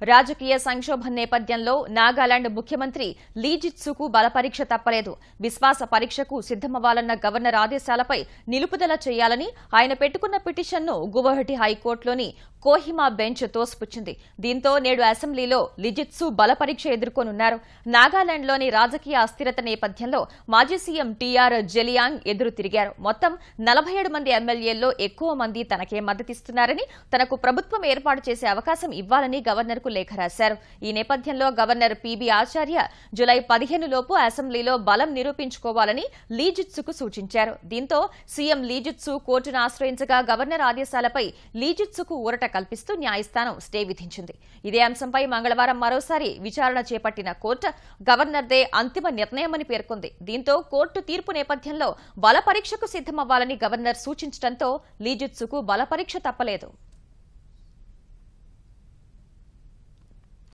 రాజకీయ సంక్షోభం నేపథ్యంలో నాగాలాండ్ ముఖ్యమంత్రి లీజిత్సుకు బలపరీక్ష తప్పలేదు. విశ్వాస పరీక్షకు సిద్దమవ్వాలన్న గవర్నర్ ఆదేశాలపై నిలుపుదల చేయాలని ఆయన పెట్టుకున్న పిటిషన్ను గువాహటి హైకోర్టులోని కోహిమా బెంచ్ తోసిపుచ్చింది. దీంతో నేడు అసెంబ్లీలో లీజిత్సు బలపరీక్ష ఎదుర్కొనున్నారు. నాగాలాండ్లోని రాజకీయ అస్థిరత నేపథ్యంలో మాజీ సీఎం టీఆర్ జెలియాంగ్ ఎదురు తిరిగారు. మొత్తం 47 మంది ఎమ్మెల్యేల్లో ఎక్కువ మంది తనకే మద్దతిస్తున్నారని, తనకు ప్రభుత్వం ఏర్పాటు చేసే అవకాశం ఇవ్వాలని గవర్నర్ లేఖ రాశారు. ఈ నేపథ్యంలో గవర్నర్ పీబీ ఆచార్య జులై 15 లోపు అసెంబ్లీలో బలం నిరూపించుకోవాలని లీజిత్సుకు సూచించారు. దీంతో సీఎం లీజిత్సు కోర్టును ఆశ్రయించగా గవర్నర్ ఆదేశాలపై లీజిత్సుకు ఊరట కల్పిస్తూ న్యాయస్థానం స్టే విధించింది. ఇదే అంశంపై మంగళవారం మరోసారి విచారణ చేపట్టిన కోర్టు గవర్నర్దే అంతిమ నిర్ణయమని పేర్కొంది. దీంతో కోర్టు తీర్పు నేపథ్యంలో బల పరీక్షకు సిద్దమవ్వాలని గవర్నర్ సూచించడంతో లీజిత్సుకు బల పరీక్ష తప్పలేదు.